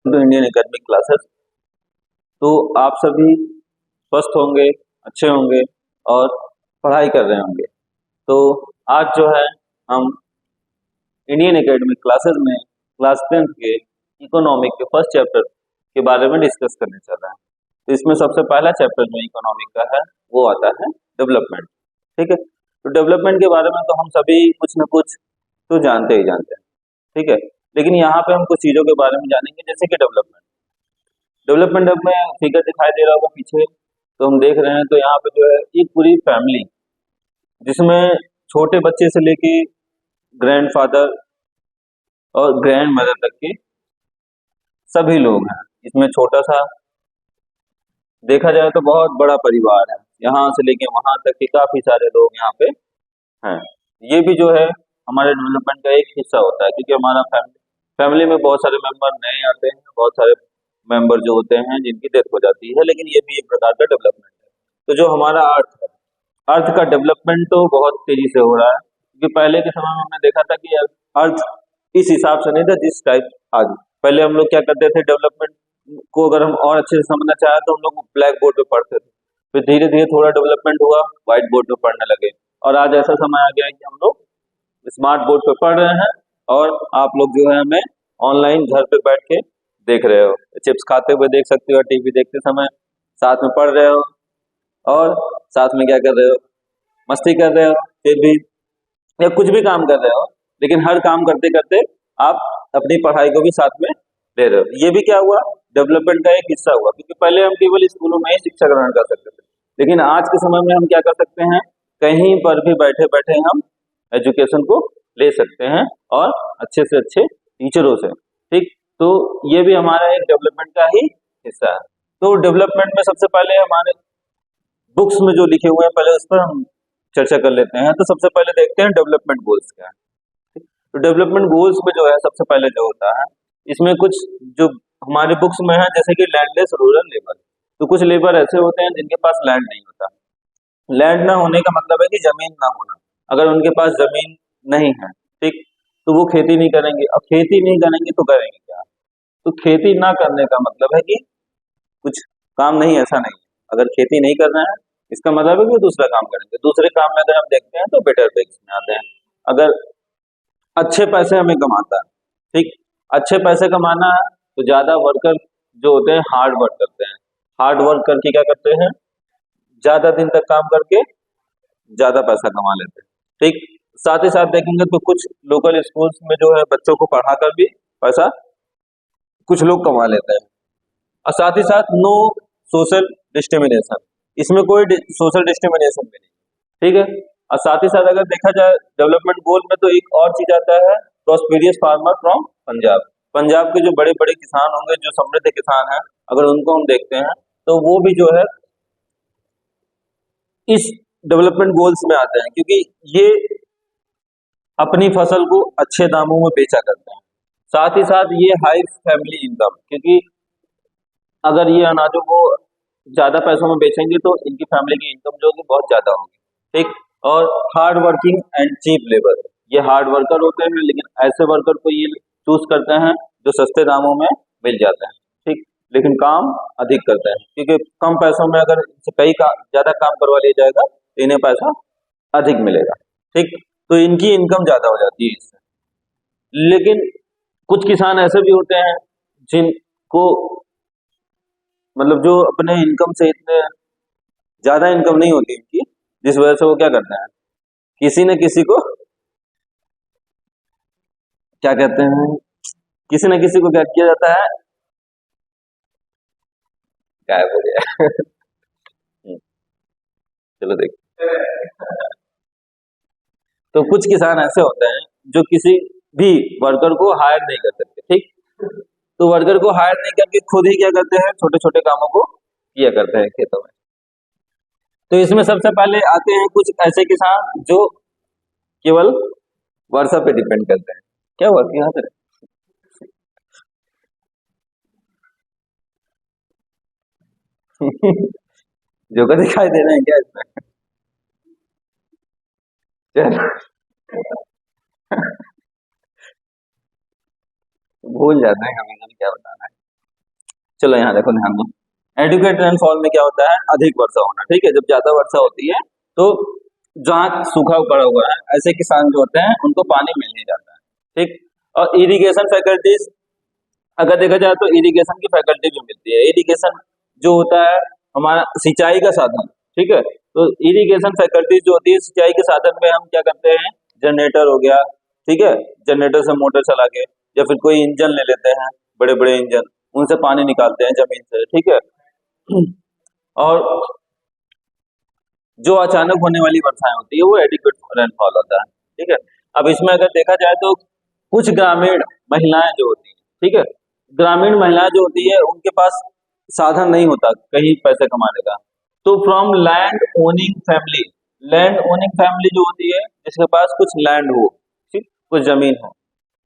To Indian academic classes. तो आप सभी स्वस्थ होंगे, अच्छे होंगे और पढ़ाई कर रहे होंगे। तो आज जो है हम इंडियन एकेडमिक क्लासेस में क्लास 10th के इकोनॉमिक के फर्स्ट चैप्टर के बारे में डिस्कस करने चल रहे हैं। तो इसमें सबसे पहला चैप्टर जो इकोनॉमिक का है वो आता है डेवलपमेंट। ठीक है, तो डेवलपमेंट के बारे में तो हम सभी कुछ न कुछ तो जानते ही जानते हैं। ठीक है, लेकिन यहाँ पे हम कुछ चीज़ों के बारे में जानेंगे, जैसे कि डेवलपमेंट। डेवलपमेंट अब में फिगर दिखाई दे रहा होगा पीछे, तो हम देख रहे हैं तो यहाँ पे जो है एक पूरी फैमिली, जिसमें छोटे बच्चे से लेके ग्रैंडफादर और ग्रैंड मदर तक के सभी लोग हैं। इसमें छोटा सा देखा जाए तो बहुत बड़ा परिवार है, यहाँ से लेके वहां तक के काफी सारे लोग यहाँ पे हैं। ये भी जो है हमारे डेवलपमेंट का एक हिस्सा होता है, क्योंकि हमारा फैमिली में बहुत सारे मेंबर नए आते हैं, बहुत सारे मेंबर जो होते हैं जिनकी डेथ हो जाती है, लेकिन ये भी एक प्रकार का डेवलपमेंट है। तो जो हमारा अर्थ है, अर्थ का डेवलपमेंट तो बहुत तेजी से हो रहा है, क्योंकि पहले के समय में हमने देखा था कि अर्थ इस हिसाब से नहीं था जिस टाइप आज। पहले हम लोग क्या करते थे, डेवलपमेंट को अगर हम और अच्छे से समझना चाहें तो हम लोग ब्लैक बोर्ड पे पढ़ते थे, फिर धीरे धीरे थोड़ा डेवलपमेंट हुआ, व्हाइट बोर्ड पे पढ़ने लगे, और आज ऐसा समय आ गया है कि हम लोग स्मार्ट बोर्ड पे पढ़ रहे हैं, और आप लोग जो है हमें ऑनलाइन घर पे बैठ के देख रहे हो, चिप्स खाते हुए देख सकते हो, टीवी देखते समय साथ में पढ़ रहे हो, और साथ में क्या कर रहे हो, मस्ती कर रहे हो, फिर भी या कुछ भी काम कर रहे हो, लेकिन हर काम करते करते आप अपनी पढ़ाई को भी साथ में ले रहे हो। ये भी क्या हुआ, डेवलपमेंट का एक हिस्सा हुआ, क्योंकि पहले हम केवल स्कूलों में ही शिक्षा ग्रहण कर सकते थे, लेकिन आज के समय में हम क्या कर सकते हैं, कहीं पर भी बैठे बैठे हम एजुकेशन को ले सकते हैं, और अच्छे से अच्छे टीचरों से। ठीक, तो ये भी हमारा एक डेवलपमेंट का ही हिस्सा है। तो डेवलपमेंट में सबसे पहले हमारे बुक्स में जो लिखे हुए हैं, पहले उस पर हम चर्चा कर लेते हैं। तो सबसे पहले देखते हैं डेवलपमेंट गोल्स क्या है। तो डेवलपमेंट गोल्स में जो है सबसे पहले जो होता है, इसमें कुछ जो हमारे बुक्स में है, जैसे कि लैंडलेस रूरल लेबर। तो कुछ लेबर ऐसे होते हैं जिनके पास लैंड नहीं होता। लैंड ना होने का मतलब है कि जमीन ना होना। अगर उनके पास जमीन नहीं है, ठीक, तो वो खेती नहीं करेंगे। अब खेती नहीं करेंगे तो करेंगे क्या? तो खेती ना करने का मतलब है कि कुछ काम नहीं, ऐसा नहीं है। अगर खेती नहीं कर रहे हैं, इसका मतलब है कि दूसरा काम करेंगे। दूसरे काम में अगर हम देखते हैं तो बेटर वेज में आते हैं। अगर अच्छे पैसे हमें कमाता है, ठीक, अच्छे पैसे कमाना है, तो ज्यादा वर्कर जो होते हैं हार्ड वर्क करते हैं। हार्ड वर्क करके क्या करते हैं, ज्यादा दिन तक काम करके ज्यादा पैसा कमा लेते हैं। ठीक, साथ ही साथ देखेंगे तो कुछ लोकल स्कूल्स में जो है बच्चों को पढ़ाकर भी पैसा कुछ लोग कमा लेते हैं। और साथ ही साथ नो सोशल डिस्क्रिमिनेशन, इसमें कोई सोशल डिस्क्रिमिनेशन भी नहीं। ठीक है, और साथ ही साथ अगर देखा जाए डेवलपमेंट गोल में, तो एक और चीज आता है, prosperous farmer from Punjab. Punjab के जो बड़े बड़े किसान होंगे, जो समृद्ध किसान हैं, अगर उनको हम देखते हैं तो वो भी जो है इस डेवलपमेंट गोल्स में आते हैं, क्योंकि ये अपनी फसल को अच्छे दामों में बेचा करते हैं। साथ ही साथ ये हाई फैमिली इनकम, क्योंकि अगर ये अनाजों को ज्यादा पैसों में बेचेंगे तो इनकी फैमिली की इनकम जो होगी बहुत ज्यादा होगी। ठीक, और hard working and cheap labour, ये हार्ड वर्कर होते हैं, लेकिन ऐसे वर्कर को ये चूज करते हैं जो सस्ते दामों में मिल जाते हैं। ठीक, लेकिन काम अधिक करते हैं, क्योंकि कम पैसों में अगर इनसे ज्यादा काम करवा लिया जाएगा तो इन्हें पैसा अधिक मिलेगा। ठीक, तो इनकी इनकम ज्यादा हो जाती है इससे। लेकिन कुछ किसान ऐसे भी होते हैं जिनको मतलब जो अपने इनकम से इतने ज्यादा इनकम नहीं होती इनकी, जिस वजह से वो क्या करते हैं, किसी न किसी को क्या कहते हैं, किसी न किसी को क्या किया जाता है, गायब हो गया। चलो देखिए, तो कुछ किसान ऐसे होते हैं जो किसी भी वर्कर को हायर नहीं कर सकते। ठीक, तो वर्कर को हायर नहीं करके खुद ही क्या करते हैं, छोटे छोटे कामों को किया करते हैं खेतों में। तो इसमें सबसे पहले आते हैं कुछ ऐसे किसान जो केवल वर्षा पे डिपेंड करते हैं। क्या हुआ कि यहाँ पे जो का दिखाई दे रहे हैं क्या इसमें? चलो, भूल जाते हैं कभी कभी क्या बताना है। चलो यहाँ देखो, ध्यान दो। एडिक्वेट रेनफॉल में क्या होता है, अधिक वर्षा होना, ठीक है। जब ज्यादा वर्षा होती है तो जहाँ सूखा पड़ा हुआ है ऐसे किसान जो होते हैं उनको पानी मिल नहीं जाता है, ठीक। और इरिगेशन फैकल्टीज अगर देखा जाए तो इरिगेशन की फैकल्टी जो मिलती है, इरिगेशन जो होता है हमारा सिंचाई का साधन, ठीक है। तो इरिगेशन फैकल्टीज जो होती है सिंचाई के साधन में हम क्या करते हैं, जनरेटर हो गया, ठीक है, जनरेटर से मोटर चला के, या फिर कोई इंजन ले लेते हैं, बड़े बड़े इंजन, उनसे पानी निकालते हैं जमीन से, ठीक है। और जो अचानक होने वाली वर्षाएं होती है वो एडिक्वेट रेनफॉल होता है, ठीक है। अब इसमें अगर देखा जाए तो कुछ ग्रामीण महिलाएं जो होती है, ठीक है, ग्रामीण महिलाएं जो होती है उनके पास साधन नहीं होता कहीं पैसे कमाने का, तो from land owning family, land owning family जो होती है जिसके पास कुछ लैंड हो, ठीक, कुछ जमीन हो,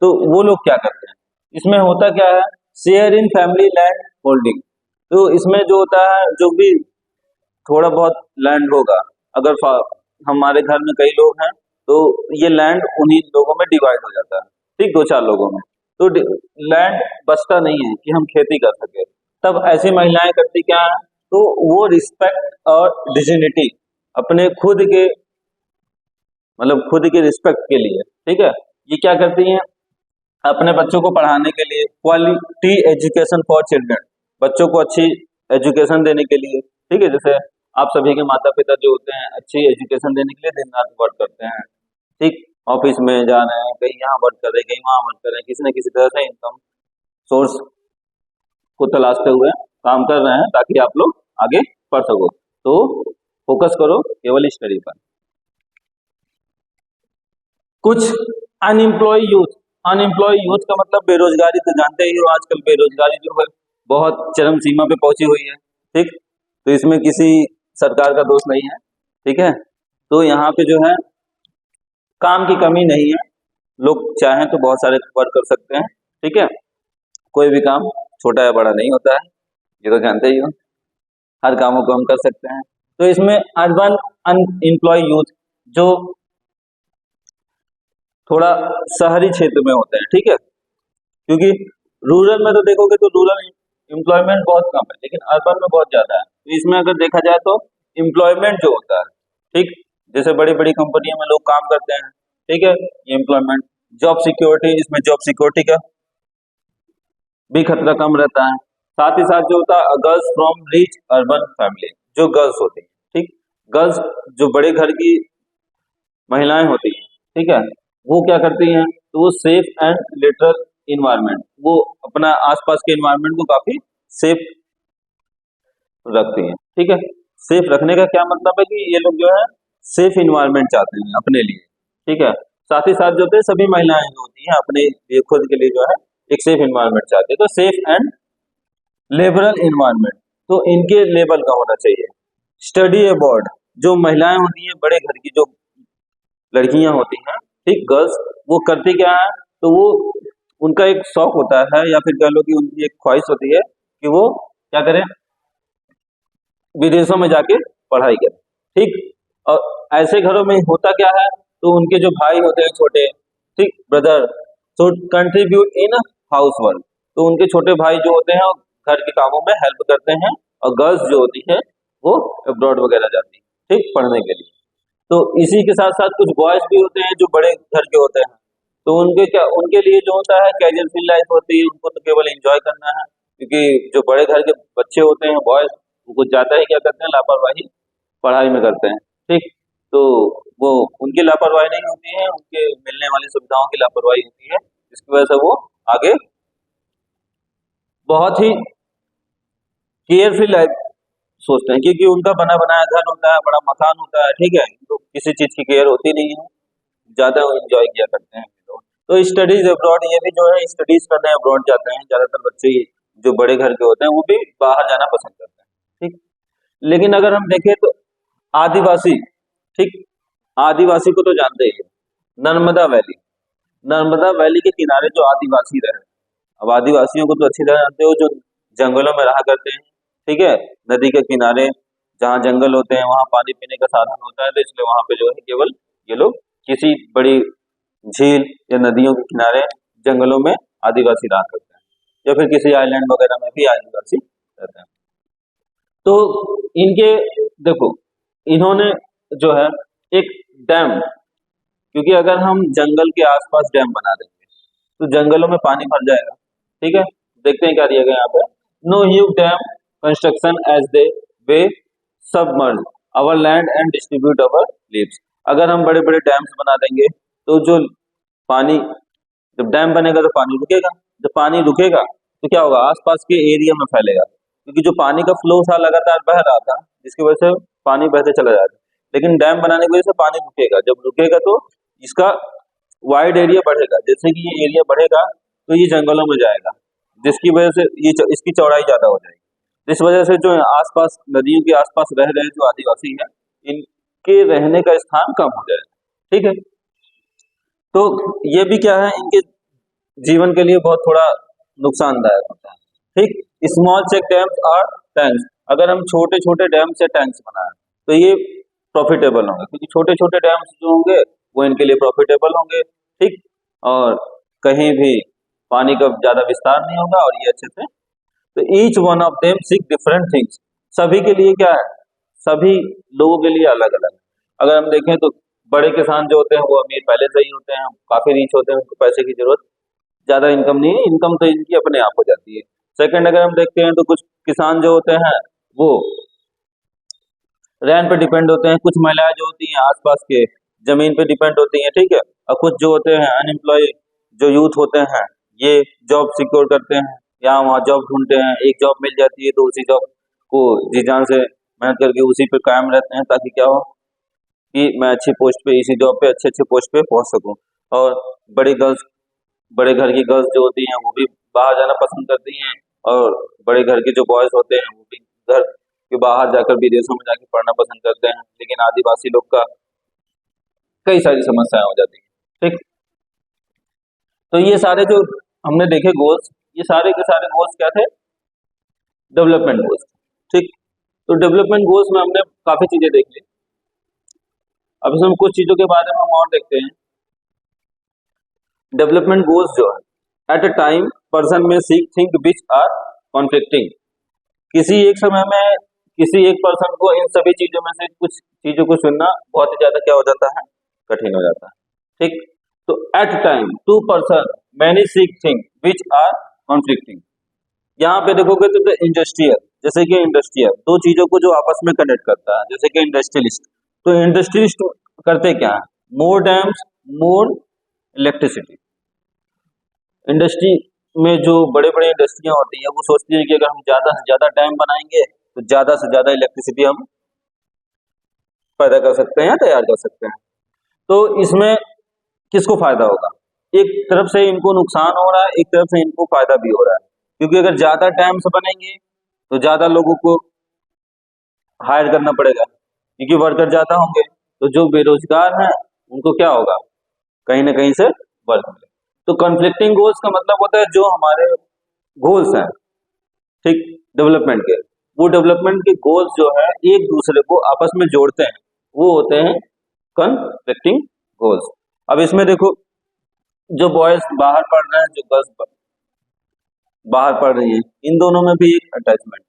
तो वो लोग क्या करते हैं, इसमें होता क्या है, share in family land holding. तो इसमें जो होता है, जो भी थोड़ा बहुत लैंड होगा, अगर हमारे घर में कई लोग हैं तो ये लैंड उन्हीं लोगों में डिवाइड हो जाता है, ठीक, दो चार लोगों में, तो लैंड बचता नहीं है कि हम खेती कर सके। तब ऐसी महिलाएं करती क्या है, तो वो रिस्पेक्ट और डिग्निटी अपने खुद के, मतलब खुद के रिस्पेक्ट के लिए, ठीक है, ये क्या करती हैं, अपने बच्चों को पढ़ाने के लिए, क्वालिटी एजुकेशन फॉर चिल्ड्रन, बच्चों को अच्छी एजुकेशन देने के लिए, ठीक है। जैसे आप सभी के माता पिता जो होते हैं अच्छी एजुकेशन देने के लिए दिन रात वर्क करते हैं, ठीक, ऑफिस में जा रहे हैं, कहीं यहाँ वर्क कर रहे हैं, कहीं वहाँ वर्क कर रहे हैं, किसी न किसी तरह से इनकम सोर्स को तलाशते हुए काम कर रहे हैं ताकि आप लोग आगे पढ़ सको। तो फोकस करो केवल स्टडी पर। कुछ अनएम्प्लॉय यूथ, अनएम्प्लॉय यूथ का मतलब बेरोजगारी, तो जानते ही हो आजकल बेरोजगारी जो है बहुत चरम सीमा पे पहुंची हुई है, ठीक। तो इसमें किसी सरकार का दोष नहीं है, ठीक है। तो यहाँ पे जो है काम की कमी नहीं है, लोग चाहें तो बहुत सारे वर्क कर सकते हैं, ठीक है। कोई भी काम छोटा या बड़ा नहीं होता है, ये तो जानते ही हो, हर कामों को हम कर सकते हैं। तो इसमें अर्बन अनएम्प्लॉय यूथ जो थोड़ा शहरी क्षेत्र में होते हैं, ठीक है, क्योंकि रूरल में तो देखोगे तो रूरल एम्प्लॉयमेंट बहुत कम है, लेकिन अर्बन में बहुत ज्यादा है। तो इसमें अगर देखा जाए तो एम्प्लॉयमेंट जो होता है, ठीक, जैसे बड़ी बड़ी कंपनियों में लोग काम करते हैं, ठीक है, ये एम्प्लॉयमेंट, जॉब सिक्योरिटी, इसमें जॉब सिक्योरिटी का भी खतरा कम रहता है। साथ ही साथ जो होता है girls from rich urban family, जो गर्ल्स होती है, ठीक, गर्ल्स जो बड़े घर की महिलाएं होती हैं, ठीक है, वो क्या करती हैं, तो वो सेफ एंड लिटरल इन्वायरमेंट, वो अपना आसपास के इन्वायरमेंट को काफी सेफ रखती हैं, ठीक है। सेफ रखने का क्या मतलब है कि ये लोग जो है सेफ इन्वायरमेंट चाहते हैं अपने लिए, ठीक है। साथ ही साथ जो होते हैं सभी महिलाएं जो होती हैं अपने लिए खुद के लिए जो है एक सेफ इन्वायरमेंट चाहती है, तो सेफ एंड लिबरल इन्वायरमेंट, तो इनके लेवल का होना चाहिए। स्टडी अबॉर्ड, जो महिलाएं होती हैं बड़े घर की जो लड़कियां होती हैं, ठीक, गर्ल्स, वो करती क्या है, तो वो उनका एक शौक होता है या फिर कह लो कि उनकी एक ख्वाहिश होती है कि वो क्या करें, विदेशों में जाके पढ़ाई करें, ठीक। और ऐसे घरों में होता क्या है, तो उनके जो भाई होते हैं छोटे, ठीक, ब्रदर, तो कंट्रीब्यूट इन हाउस वर्क, तो उनके छोटे भाई जो होते हैं घर के कामों में हेल्प करते हैं, और गर्ल्स जो होती है वो अब्रॉड वगैरह जाती है, ठीक, पढ़ने के लिए। तो इसी के साथ साथ कुछ बॉयज भी होते हैं जो बड़े घर के होते हैं, तो उनके क्या, उनके लिए जो होता है कैजुअल फील लाइफ होती है, उनको तो केवल एंजॉय करना है, क्योंकि जो बड़े घर के बच्चे होते हैं बॉयज, वो ज्यादा ही क्या करते हैं, लापरवाही पढ़ाई में करते हैं, ठीक। तो वो उनकी लापरवाही नहीं होती है, उनके मिलने वाली सुविधाओं की लापरवाही होती है, जिसकी वजह से वो आगे बहुत ही केयरफुल लाइफ सोचते हैं, क्योंकि उनका बना बनाया घर होता है, बड़ा मकान होता है, ठीक है, तो किसी चीज की केयर होती नहीं है, ज्यादा एंजॉय किया करते हैं लोग। तो स्टडीज अब्रॉड, ये भी जो है स्टडीज करने अब्रॉड जाते हैं ज्यादातर बच्चे, जो बड़े घर के होते हैं वो भी बाहर जाना पसंद करते हैं, ठीक। लेकिन अगर हम देखें तो आदिवासी, ठीक, आदिवासी को तो जानते ही हैं, नर्मदा वैली, नर्मदा वैली के किनारे जो आदिवासी रहे, अब आदिवासियों को तो अच्छी तरह जानते हो, जो जंगलों में रहा करते हैं, ठीक है, नदी के किनारे जहाँ जंगल होते हैं वहां पानी पीने का साधन होता है, तो इसलिए वहां पे जो है केवल ये लोग किसी बड़ी झील या नदियों के किनारे जंगलों में आदिवासी रहा करते हैं। या फिर किसी आइलैंड वगैरह में भी आदिवासी रहते हैं। तो इनके देखो, इन्होंने जो है एक डैम, क्योंकि अगर हम जंगल के आसपास डैम बना देंगे तो जंगलों में पानी भर जाएगा। ठीक है, देखते हैं क्या दिया गया यहाँ पे। No huge dam construction as they way submerge our land and distribute our leaves. अगर हम बड़े बड़े डैम्स बना देंगे तो जो पानी, जब डैम बनेगा तो पानी रुकेगा, जब पानी रुकेगा तो क्या होगा, आसपास के एरिया में फैलेगा, क्योंकि जो पानी का फ्लो था लगातार बह रहा था, जिसकी वजह से पानी बहते चला जाएगा। लेकिन डैम बनाने की वजह से पानी रुकेगा, जब रुकेगा तो इसका वाइड एरिया बढ़ेगा, जैसे कि ये एरिया बढ़ेगा तो ये जंगलों में जाएगा, जिसकी वजह से ये इसकी चौड़ाई ज्यादा हो जाएगी। इस वजह से जो आसपास नदियों के आसपास रह रहे जो आदिवासी हैं, इनके रहने का स्थान कम हो जाएगा। ठीक है, तो ये भी क्या है, इनके जीवन के लिए बहुत थोड़ा नुकसानदायक होता है। ठीक, स्मॉल चेक डैम्स और टैंक्स, अगर हम छोटे छोटे डैम से टैंक्स बनाए तो ये प्रॉफिटेबल होंगे, क्योंकि छोटे छोटे डैम्स जो होंगे वो इनके लिए प्रॉफिटेबल होंगे। ठीक, और कहीं भी पानी का ज्यादा विस्तार नहीं होगा और ये अच्छे से, तो each one of them seek different things, सभी के लिए क्या है, सभी लोगों के लिए अलग अलग। अगर हम देखें तो बड़े किसान जो होते हैं वो अमीर पहले से ही होते हैं, काफी रीच होते हैं, उनको पैसे की जरूरत, ज्यादा इनकम नहीं है, इनकम तो इनकी अपने आप हो जाती है। सेकंड, अगर हम देखते हैं तो कुछ किसान जो होते हैं वो रैन पे डिपेंड होते हैं, कुछ महिलाएं जो होती हैं आसपास के जमीन पे डिपेंड होती हैं। ठीक है, और कुछ जो होते हैं अनएम्प्लॉय, जो यूथ होते हैं, ये जॉब सिक्योर करते हैं, यहाँ वहाँ जॉब ढूंढते हैं, एक जॉब मिल जाती है तो उसी जॉब को जी जान से मेहनत करके उसी पे कायम रहते हैं, ताकि क्या हो कि मैं अच्छी पोस्ट पे, इसी जॉब पे अच्छे अच्छे पोस्ट पे पहुंच सकूं। और बड़ी गर्ल्स, बड़े घर की गर्ल्स जो होती हैं वो भी बाहर जाना पसंद करती हैं, और बड़े घर के जो बॉयज होते हैं वो भी घर के बाहर जाकर विदेशों में जाकर पढ़ना पसंद करते हैं। लेकिन आदिवासी लोग का कई सारी समस्याएं हो जाती हैं। ठीक, तो ये सारे जो हमने देखे गोल्स, ये सारे के सारे गोल्स क्या थे, डेवलपमेंट गोल्स। ठीक, तो डेवलपमेंट गोल्स में हमने काफी चीजें देख ली। अब इसमें कुछ चीजों के बारे में हम और देखते हैं। डेवलपमेंट गोल्स जो है, एट अ टाइम पर्सन में seek think which are conflicting, किसी एक समय में किसी एक पर्सन को इन सभी चीजों में से कुछ चीजों को चुनना बहुत ही ज्यादा क्या हो जाता है, कठिन हो जाता है। ठीक, तो at time two person many seek thing which are conflicting, यहाँ पे देखोगे तो इंडस्ट्रियल, जैसे कि इंडस्ट्रियल दो चीजों को जो आपस में कनेक्ट करता है, जैसे कि इंडस्ट्रियलिस्ट, तो इंडस्ट्रियलिस्ट करते क्या है, मोर डैम्स मोर इलेक्ट्रिसिटी। इंडस्ट्री में जो बड़े बड़े इंडस्ट्रियां होती हैं वो सोचती है कि अगर हम ज्यादा से ज्यादा डैम बनाएंगे तो ज्यादा से ज्यादा इलेक्ट्रिसिटी हम पैदा कर सकते हैं, तैयार कर सकते हैं। तो इसमें किसको फायदा होगा, एक तरफ से इनको नुकसान हो रहा है, एक तरफ से इनको फायदा भी हो रहा है, क्योंकि अगर ज्यादा डैम्स बनेंगे तो ज्यादा लोगों को हायर करना पड़ेगा, क्योंकि वर्कर ज्यादा होंगे, तो जो बेरोजगार हैं उनको क्या होगा, कहीं ना कहीं से वर्क मिले। तो कॉन्फ्लिक्टिंग गोल्स का मतलब होता है जो हमारे गोल्स हैं, ठीक, डेवलपमेंट के, वो डेवलपमेंट के गोल्स जो है एक दूसरे को आपस में जोड़ते हैं, वो होते हैं कॉन्फ्लिक्टिंग गोल्स। अब इसमें देखो, जो बॉयज बाहर पढ़ रहे हैं, जो गर्ल्स बाहर पढ़ रही हैं, इन दोनों में भी एक अटैचमेंट,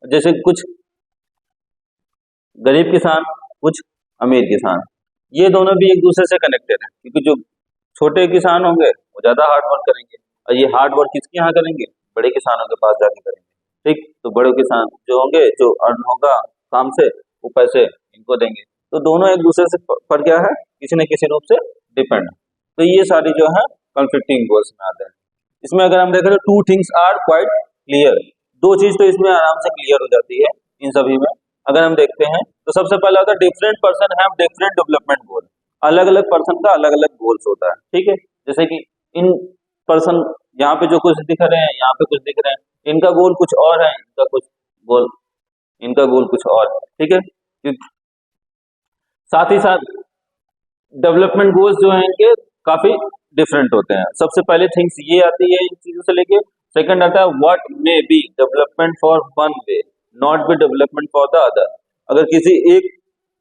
जैसे कुछ गरीब किसान, कुछ अमीर किसान, ये दोनों भी एक दूसरे से कनेक्टेड हैं, क्योंकि जो छोटे किसान होंगे वो ज्यादा हार्ड वर्क करेंगे, और ये हार्ड वर्क किसके यहाँ करेंगे, बड़े किसानों के पास जाके करेंगे। ठीक, तो बड़े किसान जो होंगे, जो अर्न होगा काम से, वो पैसे इनको देंगे, तो दोनों एक दूसरे से पर क्या है, किसी न किसी रूप से डिपेंड है। तो ये सारी जो है कॉन्फ्लिक्टिंग गोल्स में आते हैं। इसमें अगर हम देखें तो two things are quite clear, दो चीज तो इसमें आराम से क्लियर हो जाती है इन सभी में। अगर हम देखते हैं तो सबसे पहला होता है different person have different development goal, अलग अलग पर्सन का अलग अलग गोल्स होता है। ठीक है, जैसे कि इन पर्सन यहाँ पे जो कुछ दिख रहे हैं, यहाँ पे कुछ दिख रहे हैं, इनका गोल कुछ और है, इनका गोल कुछ और है। ठीक है, साथ ही साथ डेवलपमेंट गोल्स जो हैं इनके काफी डिफरेंट होते हैं। सबसे पहले थिंग्स ये आती है इन चीजों से लेके, सेकंड आता है what may be development for one way not be development for the other, अगर किसी एक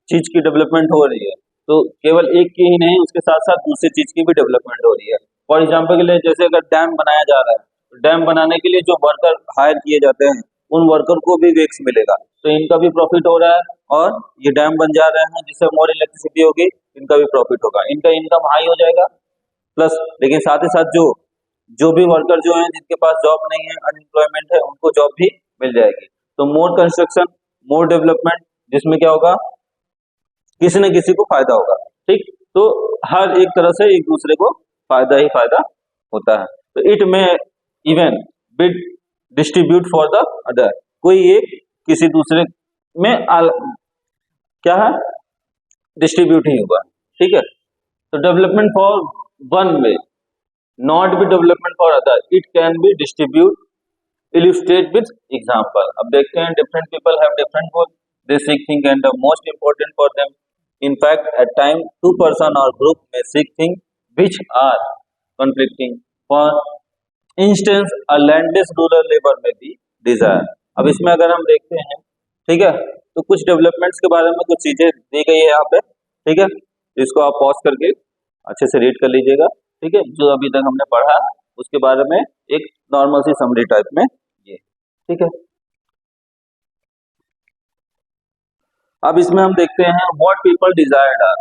चीज की डेवलपमेंट हो रही है तो केवल एक की ही नहीं, उसके साथ साथ दूसरी चीज की भी डेवलपमेंट हो रही है। फॉर एग्जाम्पल के लिए, जैसे अगर डैम बनाया जा रहा है डैम बनाने के लिए जो वर्कर हायर किए जाते हैं उन वर्कर को भी वेक्स मिलेगा, तो इनका भी प्रॉफिट हो रहा है, और ये डैम बन जा रहे हैं जिससे मोर इलेक्ट्रिसिटी होगी, इनका भी प्रॉफिट होगा, इनका इनकम हाई हो जाएगा प्लस। लेकिन साथ ही साथ जो जो भी वर्कर जो हैं जिनके पास जॉब नहीं है, अनएम्प्लॉयमेंट है, उनको जॉब भी मिल जाएगी। तो मोर कंस्ट्रक्शन, मोर डेवलपमेंट, जिसमें क्या होगा, किसी न किसी को फायदा होगा। ठीक, तो हर एक तरह से एक दूसरे को फायदा ही फायदा होता है। तो इट में even bit distribute for the other, कोई एक किसी दूसरे में क्या है, डिस्ट्रीब्यूट ही होगा। ठीक है, तो development for one way not be development for other, it can be distribute illustrate with example। अब देखते हैं, different people have different goals, they seek things and the most important for them, in fact at time two person or group may seek things which are conflicting, for instance a landless rural labor may be desired। अब इसमें अगर हम देखते हैं, ठीक है, तो कुछ डेवलपमेंट्स के बारे में कुछ चीजें दी गई है यहाँ पे। ठीक है, इसको आप पॉज करके अच्छे से रीड कर लीजिएगा। ठीक है, जो अभी तक हमने पढ़ा उसके बारे में एक नॉर्मल सी समरी टाइप में ये। ठीक है, अब इसमें हम देखते हैं व्हाट पीपल डिजायर्ड आर।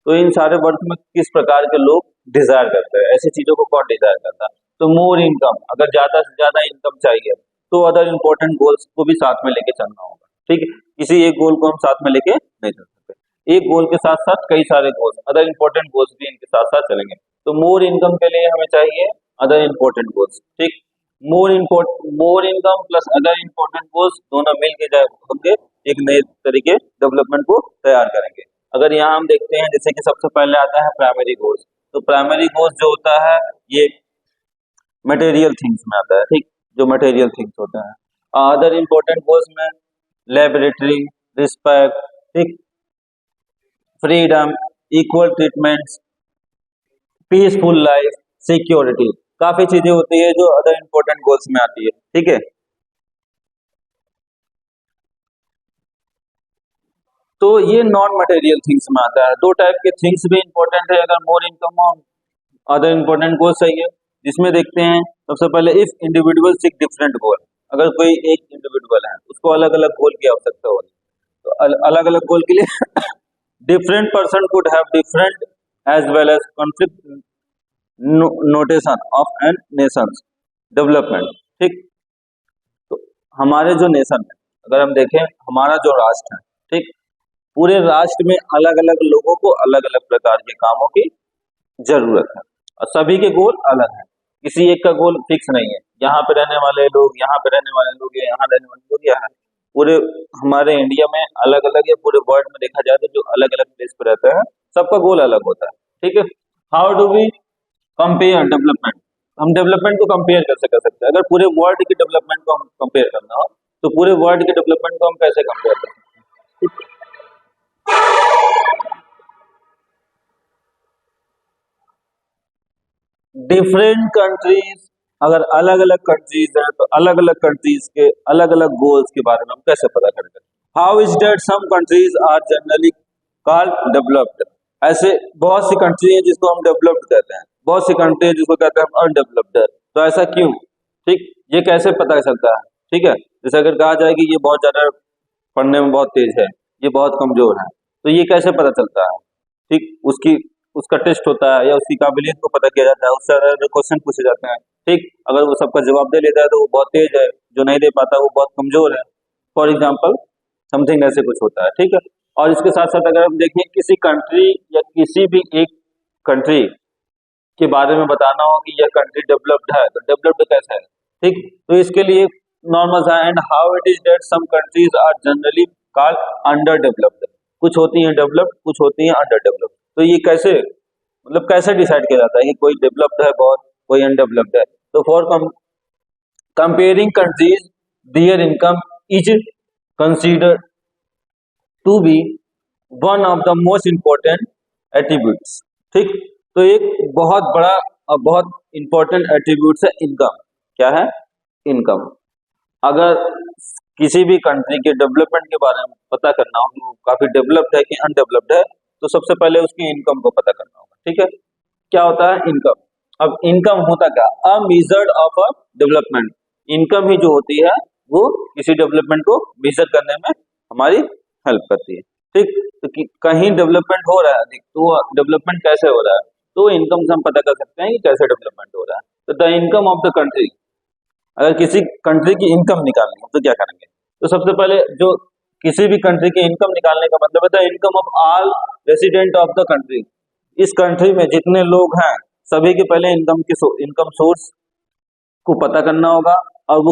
तो इन सारे वर्क में किस प्रकार के लोग डिजायर करते हैं, ऐसी चीजों को कौन डिजायर करता है। तो मोर इनकम, अगर ज्यादा से ज्यादा इनकम चाहिए तो अदर इंपॉर्टेंट गोल्स को भी साथ में लेके चलना होगा। ठीक है, किसी एक गोल को हम साथ में लेके नहीं चल सकते, एक गोल के साथ साथ कई सारे गोल्स, अदर इंपॉर्टेंट गोल्स भी इनके साथ साथ चलेंगे। तो मोर इनकम के लिए हमें चाहिए अदर इंपॉर्टेंट गोल्स। ठीक, more income plus other important goals दोनों मिलके होंगे, एक नए तरीके डेवलपमेंट को तैयार करेंगे। अगर यहाँ हम देखते हैं, जैसे कि सबसे पहले आता है प्राइमरी गोल्स। तो प्राइमरी गोल्स जो होता है ये मटेरियल थिंग्स में आता है। ठीक, जो मटेरियल थिंग्स होते हैं। अदर इंपॉर्टेंट गोल्स में लेबोरेटरी, रिस्पेक्ट, ठीक, freedom, equal treatments, peaceful life, security, काफी चीजें होती है जो अदर इंपॉर्टेंट गोल्स में आती है। ठीक है, तो ये नॉन मटेरियल थिंग्स में आता है। दो टाइप के थिंग्स भी इंपॉर्टेंट है अगर मोर इनकम और अदर इंपॉर्टेंट गोल चाहिए, जिसमें देखते हैं सबसे पहले इफ इंडिविजुअल सीक डिफरेंट गोल। अगर कोई एक इंडिविजुअल है उसको अलग अलग गोल की आवश्यकता होगी, तो अलग अलग गोल के लिए different person could have different as well as conflict notation of an nations development. ठीक, तो हमारे जो नेशन है, अगर हम देखें हमारा जो राष्ट्र है, ठीक, पूरे राष्ट्र में अलग अलग लोगों को अलग अलग प्रकार के कामों की जरूरत है और सभी के गोल अलग हैं। किसी एक का गोल फिक्स नहीं है, यहाँ पे रहने वाले लोग, यहाँ पे रहने वाले लोग, यहाँ रहने वाले लोग, यहाँ पूरे हमारे इंडिया में अलग अलग या पूरे वर्ल्ड में देखा जाए तो जो अलग अलग प्लेस पे रहते हैं सबका गोल अलग होता है। ठीक है, how do we compare development, हम डेवलपमेंट को कंपेयर कैसे कर सकते हैं। अगर पूरे वर्ल्ड की डेवलपमेंट को हम कंपेयर करना हो तो पूरे वर्ल्ड के डेवलपमेंट को हम कैसे कंपेयर कर सकते हैं। डिफरेंट कंट्रीज, अगर अलग अलग कंट्रीज हैं तो अलग अलग कंट्रीज के अलग अलग गोल्स के बारे में हम कैसे पता करेंगे। How is that some countries are generally called developed, ऐसे बहुत सी कंट्री हैं जिसको हम डेवलप्ड कहते हैं, बहुत सी कंट्री है जिसको कहते हैं अनडेवलप्ड। तो ऐसा क्यों, ठीक, ये कैसे पता चलता है। ठीक है, जैसे अगर कहा जाए कि ये बहुत ज्यादा पढ़ने में बहुत तेज है, ये बहुत कमजोर है, तो ये कैसे पता चलता है। ठीक, उसका टेस्ट होता है या उसकी काबिलियत को पता किया जाता है, उससे क्वेश्चन पूछे जाते हैं। ठीक, अगर वो सबका जवाब दे लेता है तो वो बहुत तेज है, जो नहीं दे पाता वो बहुत कमजोर है, फॉर एग्जाम्पल समथिंग ऐसे कुछ होता है। ठीक है, और इसके साथ साथ अगर हम देखें किसी कंट्री या किसी भी एक कंट्री के बारे में बताना हो कि यह कंट्री डेवलप्ड है, तो डेवलप्ड कैसे है। ठीक, तो इसके लिए नॉर्मल सा, and how it is that some countries are generally called underdeveloped, कुछ होती हैं डेवलप्ड, कुछ होती हैं अंडर डेवलप्ड। तो ये कैसे, मतलब कैसे डिसाइड किया जाता है कि कोई डेवलप्ड है बहुत, कोई अनडेवलप्ड है। तो for comparing countries their income is considered to be one of the most important attributes. ठीक, तो एक बहुत बड़ा और बहुत इंपॉर्टेंट एट्रीब्यूट है इनकम। क्या है, इनकम। अगर किसी भी कंट्री के डेवलपमेंट के बारे में पता करना हो कि वो काफी डेवलप्ड है कि अनडेवलप्ड है, तो सबसे पहले उसकी इनकम को पता करना होगा। ठीक है, क्या होता है इनकम। अब इनकम होता क्या, a measured of a development, income ही जो होती है वो किसी डेवलपमेंट को मेजर करने में हमारी हेल्प करती है। ठीक, तो कहीं डेवलपमेंट हो रहा है अधिक, तो डेवलपमेंट कैसे हो रहा है, तो इनकम से हम पता कर सकते हैं कि कैसे डेवलपमेंट हो रहा है। तो the income of the country, अगर किसी कंट्री की इनकम निकालनी है तो क्या करेंगे, तो सबसे पहले जो किसी भी कंट्री की इनकम निकालने का मतलब है the income of all resident of the country, इस कंट्री में जितने लोग हैं सभी के पहले इनकम सोर्स को पता करना होगा, और वो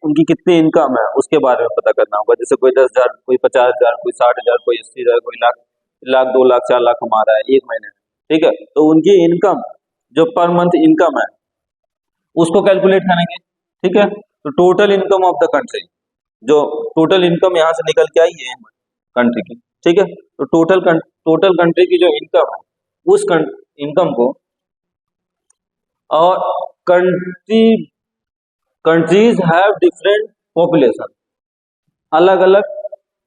उनकी कितनी इनकम है उसके बारे में पता करना होगा। जैसे कोई 10,000, कोई 50,000, कोई 60,000, कोई 80,000, कोई लाख 2 लाख 4 लाख कमा रहा है एक महीने में, ठीक है, तो उनकी इनकम जो पर मंथ इनकम है उसको कैलकुलेट करेंगे। ठीक है, तो total income of the country, जो टोटल इनकम यहाँ से निकल के आई है कंट्री की, ठीक है, तो टोटल कंट्री की जो इनकम है उस इनकम को, और कंट्रीज हैव डिफरेंट पॉपुलेशन, अलग अलग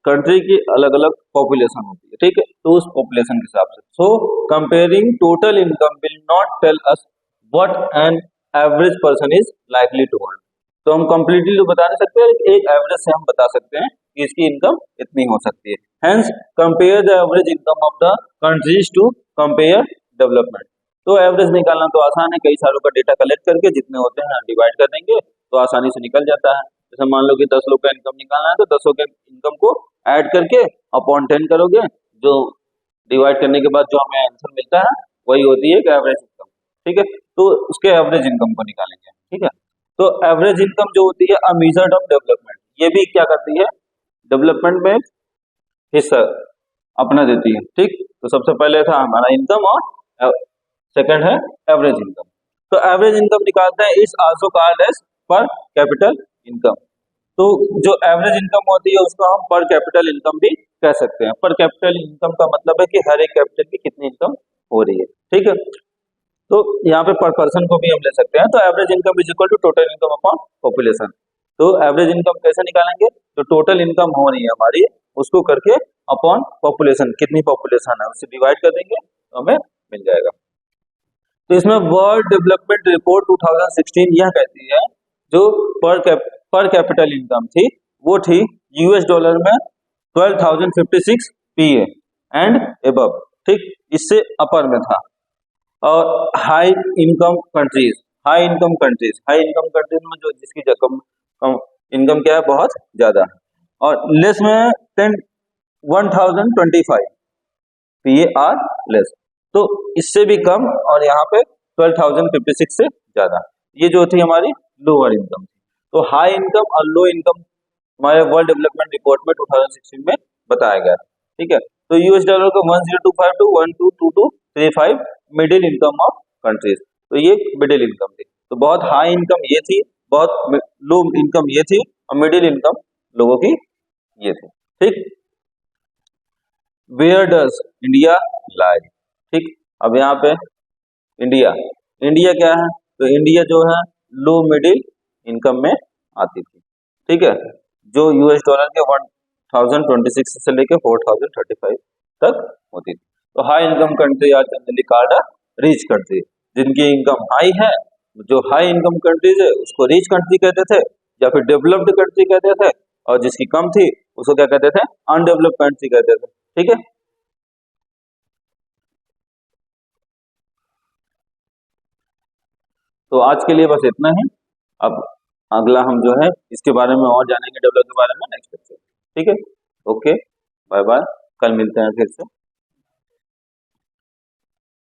कंट्री की अलग अलग पॉपुलेशन होती है। ठीक है, तो उस पॉपुलेशन के हिसाब से, so comparing total income will not tell us what an average person is likely to earn, तो हम कंप्लीटली तो बता नहीं सकते, एक एवरेज से हम बता सकते हैं कि इसकी इनकम इतनी हो सकती है। Hence compare the average income of the countries to compare development, तो एवरेज निकालना तो आसान है, कई सालों का डेटा कलेक्ट करके जितने होते हैं डिवाइड कर देंगे तो आसानी से निकल जाता है। जैसे मान लो कि 10 लोग का इनकम निकालना है, तो 10 के इनकम को ऐड करके अपॉन 10 करोगे, जो डिवाइड करने के बाद जो हमें आंसर मिलता है वही होती है एवरेज इनकम। ठीक है, तो उसके एवरेज इनकम को निकालेंगे। ठीक है, तो एवरेज इनकम जो होती है अ मेजर ऑफ डेवलपमेंट, ये भी क्या करती है, डेवलपमेंट में हिस्सा अपना देती है। ठीक, तो सबसे पहले था हमारा इनकम और सेकंड है एवरेज इनकम। तो एवरेज इनकम निकालते हैं, is also called as per capital income. तो जो एवरेज इनकम होती है उसको हम पर कैपिटल इनकम भी कह सकते हैं। पर कैपिटल इनकम का मतलब है कि हर एक कैपिटल की कितनी इनकम हो रही है। ठीक है, तो यहाँ पे पर पर्सन को भी हम ले सकते हैं। तो average income is equal to total income upon population. तो एवरेज इनकम कैसे निकालेंगे, तो टोटल इनकम हो रही है हमारी उसको करके अपॉन पॉपुलेशन, कितनी पॉपुलेशन है उससे डिवाइड कर देंगे तो हमें मिल जाएगा। तो इसमें वर्ल्ड डेवलपमेंट रिपोर्ट 2016 यह कहती है जो पर कैपिटल इनकम थी वो थी यूएस डॉलर में 12,056 पीए एंड एबव। ठीक, इससे अपर में था। और हाई इनकम कंट्रीज में जो जिसकी कम इनकम क्या है, बहुत ज्यादा है, और लेस में 1025 पीए आर लेस, तो इससे भी कम, और यहाँ पे 12,056 से ज्यादा, ये जो थी हमारी लोअर इनकम थी। तो हाई इनकम और लो इनकम हमारे वर्ल्ड डेवलपमेंट रिपोर्ट में 2016 में बताया गया। ठीक है, तो यूएस डॉलर को 10252 122235 मिडिल इनकम ऑफ कंट्रीज, तो ये मिडिल इनकम थी। तो बहुत हाई इनकम ये थी, बहुत लो इनकम ये थी, और मिडिल इनकम लोगों की ये थी। ठीक, वेयर डज इंडिया लाई। ठीक, अब यहाँ पे इंडिया क्या है, तो इंडिया जो है लो मिडिल इनकम में आती थी। ठीक है, जो यूएस डॉलर के 1026 से लेके 4035 तक होती थी। तो high income country are generally called a rich country, जिनकी इनकम हाई है, जो हाई इनकम कंट्रीज है उसको रिच कंट्री कहते थे या फिर डेवलप्ड कंट्री कहते थे, और जिसकी कम थी उसको क्या कहते थे, अनडेवलप्ड कंट्री कहते थे। ठीक है, तो आज के लिए बस इतना ही। अब अगला हम जो है इसके बारे में और जानेंगे, डेवलप के बारे में नेक्स्ट लेक्चर। ठीक है, ओके, बाय बाय, कल मिलते हैं फिर से।